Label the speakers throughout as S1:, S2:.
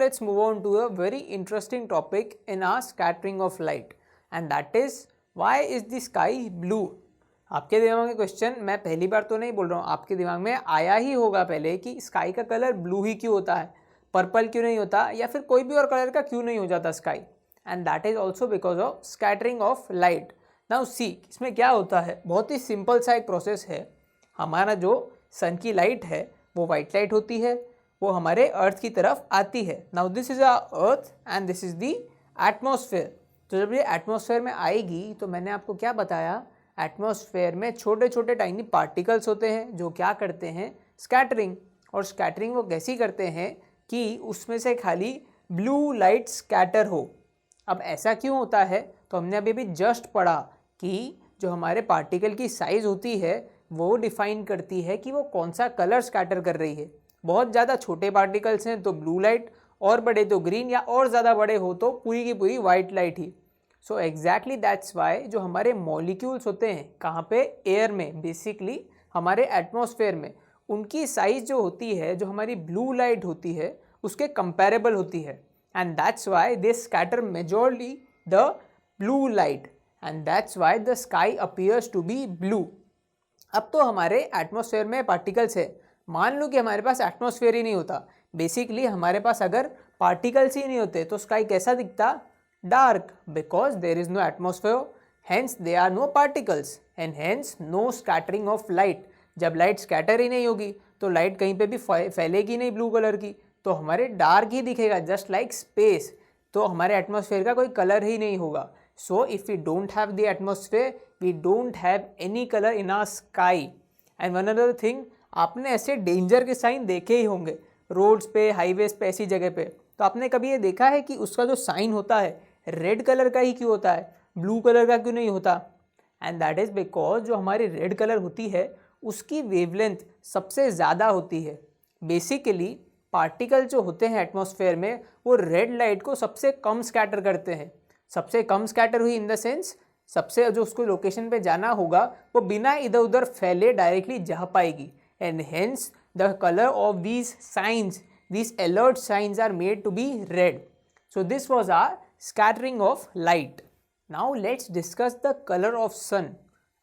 S1: let's move on to a very interesting topic in our scattering of light, and that is why is the sky blue? आपके दिमाग में question मैं पहली बार तो नहीं बोल रहा हूँ, आपके दिमाग में आया ही होगा पहले कि स्काई का कलर ब्लू ही क्यों होता है, पर्पल क्यों नहीं होता, या फिर कोई भी और कलर का क्यों नहीं हो जाता sky. And that is also because of scattering of light. Now see, इसमें क्या होता है, बहुत ही सिंपल सा एक प्रोसेस है. हमारा जो सन की लाइट है वो वाइट लाइट होती है, वो हमारे अर्थ की तरफ आती है. Now this is a earth and this is the atmosphere. तो जब ये एटमॉस्फेयर में आएगी तो मैंने आपको क्या बताया, एटमॉस्फेयर में छोटे छोटे टाइनी पार्टिकल्स होते हैं जो क्या करते हैं, स्कैटरिंग. और स्कैटरिंग वो कैसी करते हैं कि उसमें से खाली ब्लू लाइट स्कैटर हो. अब ऐसा क्यों होता है, तो हमने अभी जस्ट पढ़ा कि जो हमारे पार्टिकल की साइज़ होती है वो डिफाइन करती है कि वो कौन सा कलर स्कैटर कर रही है. बहुत ज़्यादा छोटे पार्टिकल्स हैं तो ब्लू लाइट, और बड़े तो ग्रीन, या और ज़्यादा बड़े हो तो पूरी की पूरी white light he. So exactly that's why जो हमारे मॉलिक्यूल्स होते हैं कहाँ पे, एयर में, बेसिकली हमारे एटमॉस्फेयर में, उनकी साइज़ जो होती है, जो हमारी ब्लू लाइट होती है उसके कंपेरेबल होती है. And that's why they scatter majorly the blue light, and that's why the sky appears to be blue. अब तो हमारे एटमॉस्फेयर में पार्टिकल्स है, मान लो कि हमारे पास एटमॉस्फेयर ही नहीं होता, बेसिकली हमारे पास अगर पार्टिकल्स ही नहीं होते तो स्काई कैसा दिखता, dark, because there is no atmosphere, hence they are no particles and hence no scattering of light. जब लाइट स्कैटर ही नहीं होगी तो लाइट कहीं पे भी फैलेगी नहीं ब्लू कलर की, तो हमारे डार्क ही दिखेगा, जस्ट लाइक स्पेस. तो हमारे एटमॉस्फेयर का कोई कलर ही नहीं होगा. So if we don't have the atmosphere we don't have any colour in our sky. And one other thing, आपने ऐसे डेंजर के साइन देखे ही होंगे रोड्स पे, हाईवेज पे, ऐसी जगह पे. तो आपने कभी ये देखा है कि उसका जो साइन होता है रेड कलर का ही क्यों होता है, ब्लू कलर का क्यों नहीं होता? एंड दैट इज़ बिकॉज जो हमारी रेड कलर होती है उसकी वेवलेंथ सबसे ज़्यादा होती है. बेसिकली पार्टिकल जो होते हैं एटमॉस्फेयर में वो रेड लाइट को सबसे कम स्कैटर करते हैं. सबसे कम स्कैटर हुई इन द सेंस, सबसे जो उसको लोकेशन पे जाना होगा वो बिना इधर उधर फैले डायरेक्टली जा पाएगी. And hence the colour of these signs, these alert signs are made to be red. So this was our scattering of light. Now let's discuss the color of sun.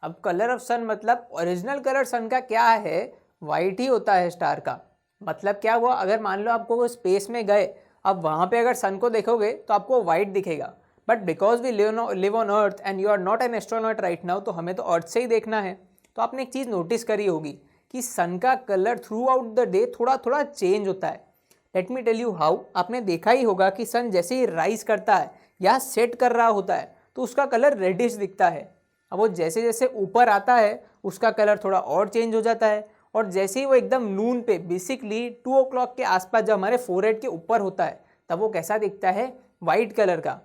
S1: अब color of sun मतलब original colour सन का क्या है, white ही होता है star का. मतलब क्या हुआ, अगर मान लो आपको स्पेस में गए, अब वहाँ पे अगर सन को देखोगे तो आपको वाइट दिखेगा, but because we live on earth and you are not an astronaut right now, तो हमें तो अर्थ से ही देखना है. तो आपने एक चीज़ नोटिस करी होगी कि सन का colour throughout the day थोड़ा थोड़ा चेंज होता है. Let me tell you how. आपने देखा ही होगा कि सन जैसे ही राइज करता है या सेट कर रहा होता है तो उसका कलर रेडिश दिखता है. अब वो जैसे जैसे ऊपर आता है उसका कलर थोड़ा और चेंज हो जाता है, और जैसे ही वो एकदम नून पे, बेसिकली 2 o'clock के आसपास जब हमारे फोरहेड के ऊपर होता है तब वो कैसा दिखता है, वाइट कलर का.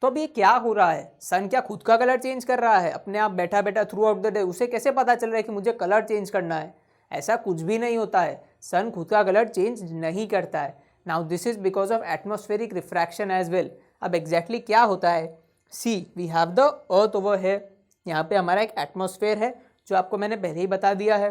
S1: तो अब ये क्या हो रहा है, सन क्या खुद का कलर चेंज कर रहा है अपने आप बैठा बैठा थ्रू आउट द डे? उसे कैसे पता चल रहा है कि मुझे कलर चेंज करना है? ऐसा कुछ भी नहीं होता है, सन खुद का कलर चेंज नहीं करता है. Now this is because of atmospheric refraction as well. अब एग्जैक्टली क्या होता है, see we have the earth over है, यहाँ पे हमारा एक एटमॉस्फेयर है जो आपको मैंने पहले ही बता दिया है,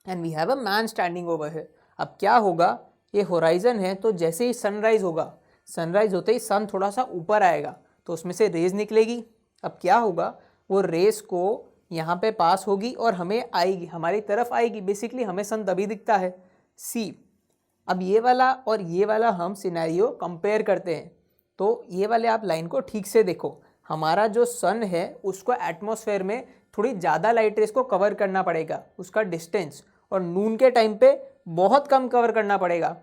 S1: and we have a man standing over है. अब क्या होगा, ये होराइजन है, तो जैसे ही सनराइज होगा, सनराइज होते ही सन थोड़ा सा ऊपर आएगा तो उसमें से रेज निकलेगी. अब क्या होगा, वो रेस को यहाँ पे पास होगी और हमें आएगी, हमारी तरफ आएगी. बेसिकली हमें सन तभी दिखता है. सी, अब ये वाला और ये वाला हम सिनेरियो कंपेयर करते हैं, तो ये वाले आप लाइन को ठीक से देखो. हमारा जो सन है उसको एटमॉस्फेयर में थोड़ी ज़्यादा लाइट रेस को कवर करना पड़ेगा, उसका डिस्टेंस, और नून के टाइम पे बहुत कम कवर करना पड़ेगा.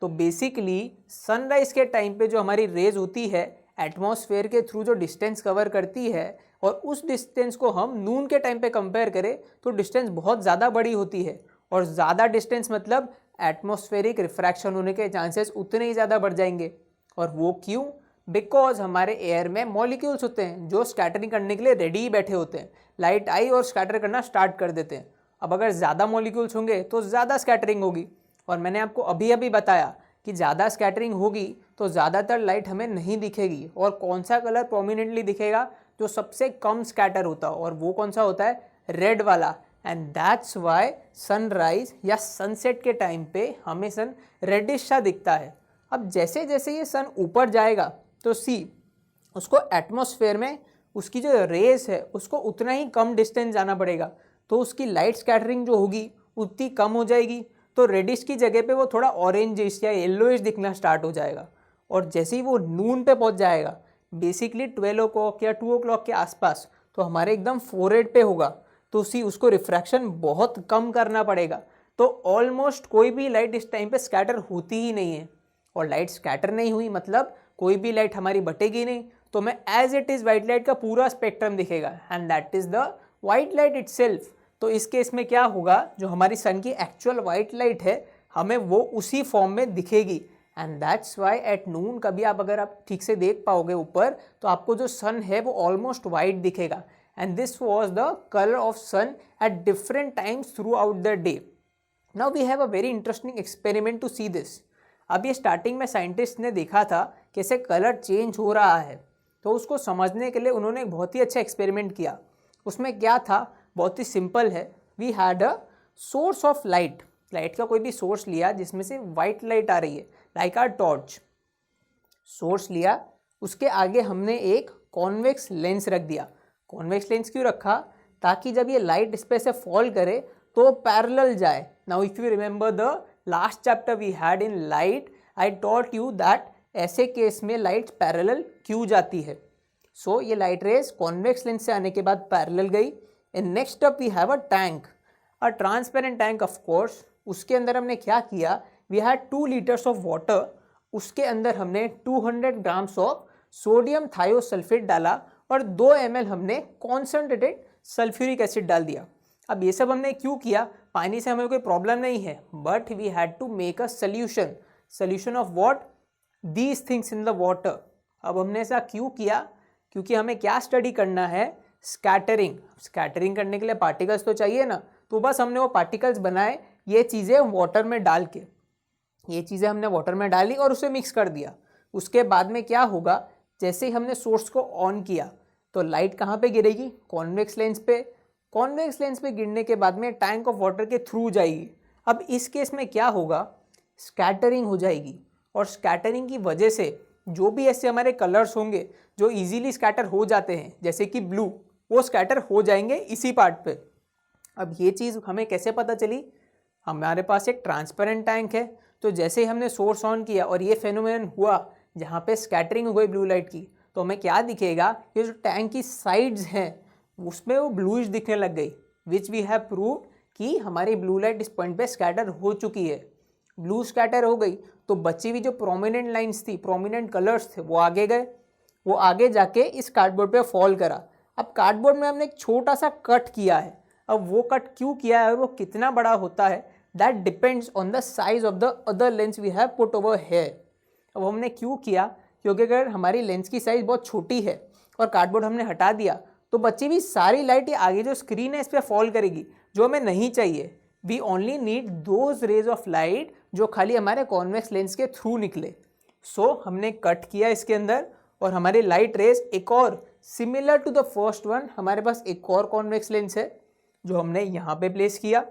S1: तो बेसिकली सनराइज के टाइम पे जो हमारी रेज होती है एटमॉस्फेयर के थ्रू जो डिस्टेंस कवर करती है, और उस डिस्टेंस को हम नून के टाइम पे कंपेयर करें तो डिस्टेंस बहुत ज़्यादा बड़ी होती है. और ज़्यादा डिस्टेंस मतलब एटमॉस्फेरिक रिफ्रैक्शन होने के चांसेस उतने ही ज़्यादा बढ़ जाएंगे. और वो क्यों, बिकॉज हमारे एयर में मॉलिक्यूल्स होते हैं जो स्कैटरिंग करने के लिए रेडी ही बैठे होते हैं. लाइट आई और स्कैटर करना स्टार्ट कर देते हैं. अब अगर ज़्यादा मॉलिक्यूल्स होंगे तो ज़्यादा स्कैटरिंग होगी, और मैंने आपको अभी अभी बताया कि ज़्यादा स्कैटरिंग होगी तो ज़्यादातर लाइट हमें नहीं दिखेगी. और कौन सा कलर प्रोमिनेंटली दिखेगा, जो सबसे कम स्कैटर होता है, और वो कौन सा होता है, रेड वाला. एंड दैट्स वाई सनराइज या सनसेट के टाइम पे हमें सन रेडिश सा दिखता है. अब जैसे जैसे ये सन ऊपर जाएगा तो सी उसको एटमॉस्फेयर में उसकी जो रेस है उसको उतना ही कम डिस्टेंस जाना पड़ेगा, तो उसकी लाइट स्कैटरिंग जो होगी उतनी कम हो जाएगी। तो रेडिश की जगह पे वो थोड़ा ऑरेंजिश या येलोइश दिखना स्टार्ट हो जाएगा। और जैसे ही वो नून पे पहुंच जाएगा, बेसिकली 12 o'clock या 2 o'clock के आसपास, तो हमारे एकदम फोरहेड पे होगा, तो उसको रिफ्रैक्शन बहुत कम करना पड़ेगा। तो ऑलमोस्ट कोई भी लाइट इस टाइम पे स्कैटर होती ही नहीं है। और लाइट स्कैटर नहीं हुई मतलब कोई भी लाइट हमारी बटेगी नहीं, तो हमें as it is white light का पूरा स्पेक्ट्रम दिखेगा, and that is the white light itself. तो इस केस में क्या होगा, जो हमारी सन की एक्चुअल वाइट लाइट है हमें वो उसी फॉर्म में दिखेगी। And that's Y at noon कभी आप अगर आप ठीक से देख पाओगे ऊपर, तो आपको जो सन है वो ऑलमोस्ट वाइट दिखेगा। And this was the colour of sun at different times throughout the day. Now we have a very interesting experiment to see this. अब ये स्टार्टिंग में साइंटिस्ट ने देखा था कैसे कलर चेंज हो रहा है, तो उसको समझने के लिए उन्होंने एक बहुत ही अच्छा एक्सपेरिमेंट किया। उसमें क्या था, बहुत ही सिंपल है। We had a source of light, light का कोई भी सोर्स लिया जिसमें से वाइट लाइट आ रही है, लाइक आर टॉर्च। सोर्स लिया, उसके आगे हमने एक कॉन्वेक्स लेंस रख दिया। कॉन्वेक्स लेंस क्यों रखा, ताकि जब ये लाइट इस पे से फॉल करे तो पैरेलल जाए। Now if you remember the last chapter we had in light, I taught you that ऐसे केस में लाइट पैरेलल क्यों जाती है। सो ये लाइट रेज कॉन्वेक्स लेंस से आने के बाद पैरेलल गई। And next up we have a tank, a transparent tank of course. उसके अंदर हमने क्या किया, we had 2 liters of water. उसके अंदर हमने 200 grams ऑफ सोडियम थायोसल्फेट डाला और 2 ml हमने कॉन्सेंट्रेटेड सल्फ्यूरिक एसिड डाल दिया। अब ये सब हमने क्यों किया, पानी से हमें कोई प्रॉब्लम नहीं है, but we had to make a solution. Solution of what, these things in the water. अब हमने ऐसा क्यों किया, क्योंकि हमें क्या स्टडी करना है, स्कैटरिंग। स्कैटरिंग करने के लिए पार्टिकल्स तो चाहिए ना, तो बस हमने वो पार्टिकल्स बनाए ये चीज़ें वाटर में डाल के। ये चीज़ें हमने वाटर में डाली और उसे मिक्स कर दिया। उसके बाद में क्या होगा, जैसे ही हमने सोर्स को ऑन किया तो लाइट कहाँ पे गिरेगी, कॉन्वेक्स लेंस पे। कॉन्वेक्स लेंस पे गिरने के बाद में टैंक ऑफ वाटर के थ्रू जाएगी। अब इस केस में क्या होगा, स्कैटरिंग हो जाएगी। और स्कैटरिंग की वजह से जो भी ऐसे हमारे कलर्स होंगे जो इजीली स्कैटर हो जाते हैं, जैसे कि ब्लू, वो स्कैटर हो जाएंगे इसी पार्ट पे। अब ये चीज़ हमें कैसे पता चली, हमारे पास एक ट्रांसपेरेंट टैंक है, तो जैसे ही हमने सोर्स ऑन किया और ये फेनोमेनन हुआ जहाँ पे स्कैटरिंग हो गई ब्लू लाइट की, तो हमें क्या दिखेगा, ये जो टैंक की साइड्स हैं उसमें वो ब्लूइश दिखने लग गई, विच वी हैव प्रूव कि हमारी ब्लू लाइट इस पॉइंट पे स्कैटर हो चुकी है। ब्लू स्कैटर हो गई तो बची हुई जो प्रोमिनेंट लाइंस थी, प्रोमिनेंट कलर्स थे, वो आगे गए, वो आगे जाके इस कार्डबोर्ड पे फॉल करा। अब कार्डबोर्ड में हमने एक छोटा सा कट किया है। अब वो कट क्यों किया है और वो कितना बड़ा होता है, that depends on the size of the other lens we have put over here. अब हमने क्यों किया, क्योंकि अगर हमारी लेंस की साइज बहुत छोटी है और कार्डबोर्ड हमने हटा दिया तो बची हुई सारी लाइट ये आगे जो स्क्रीन है इस पर फॉल करेगी, जो हमें नहीं चाहिए। We only need those rays of light जो खाली हमारे कॉन्वेक्स लेंस के थ्रू निकले। सो हमने कट किया इसके अंदर और हमारी लाइट रेज एक और similar to the first one, हमारे पास एक और कॉन्वेक्स लेंस है जो हमने यहाँ पे प्लेस किया।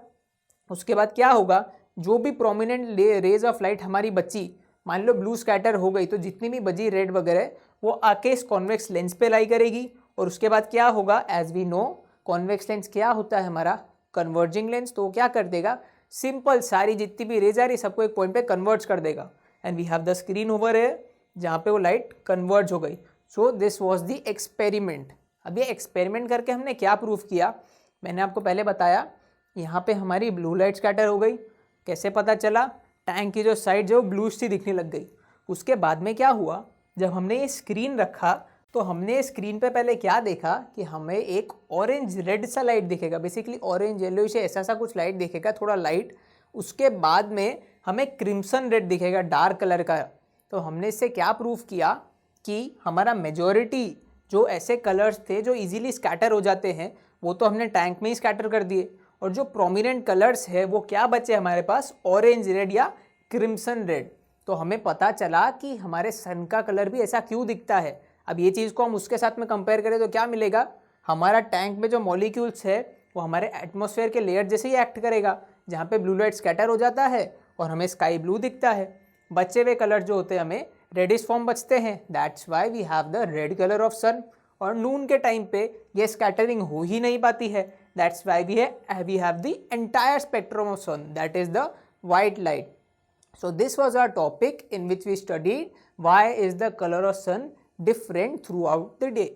S1: उसके बाद क्या होगा, जो भी प्रोमिनेंट रेज ऑफ लाइट हमारी बची, मान लो ब्लू स्कैटर हो गई, तो जितनी भी बची रेड वगैरह वो आके इस कॉन्वेक्स लेंस पे लाई करेगी। और उसके बाद क्या होगा, as we know convex lens क्या होता है हमारा, कन्वर्जिंग लेंस। तो वो क्या कर देगा, सिंपल सारी जितनी भी रेज आ रही सबको एक पॉइंट पे कन्वर्ज कर देगा। And we have the screen over है जहाँ पे वो लाइट कन्वर्ज हो गई। So this was the experiment. अब ये एक्सपेरिमेंट करके हमने क्या प्रूफ किया, मैंने आपको पहले बताया, यहाँ पे हमारी ब्लू लाइट स्कैटर हो गई। कैसे पता चला, टैंक की जो साइड जो ब्लू सी दिखने लग गई। उसके बाद में क्या हुआ, जब हमने ये स्क्रीन रखा तो हमने स्क्रीन पे पहले क्या देखा कि हमें एक ऑरेंज रेड सा लाइट दिखेगा, बेसिकली ऑरेंज येलो से ऐसा सा कुछ लाइट दिखेगा, थोड़ा लाइट। उसके बाद में हमें क्रिम्सन रेड दिखेगा, डार्क कलर का। तो हमने इससे क्या प्रूफ किया कि हमारा मेजॉरिटी जो ऐसे कलर्स थे जो इजीली स्कैटर हो जाते हैं वो तो हमने टैंक में ही स्कैटर कर दिए, और जो प्रोमिनेंट कलर्स है वो क्या बचे हमारे पास, ऑरेंज रेड या क्रिम्सन रेड। तो हमें पता चला कि हमारे सन का कलर भी ऐसा क्यों दिखता है। अब ये चीज़ को हम उसके साथ में कंपेयर करें तो क्या मिलेगा, हमारा टैंक में जो मॉलिक्यूल्स है वो हमारे एटमॉस्फेयर के लेयर जैसे ही एक्ट करेगा, जहाँ पे ब्लू लाइट स्कैटर हो जाता है और हमें स्काई ब्लू दिखता है। बचे हुए कलर जो होते हैं हमें रेडिश फॉर्म बचते हैं, that's why we have the red colour of sun. और नून के टाइम पे ये स्कैटरिंग हो ही नहीं पाती है, that's why we have the entire spectrum of sun, that is the white light. So this was our topic in which we studied why is the color of sun different throughout the day.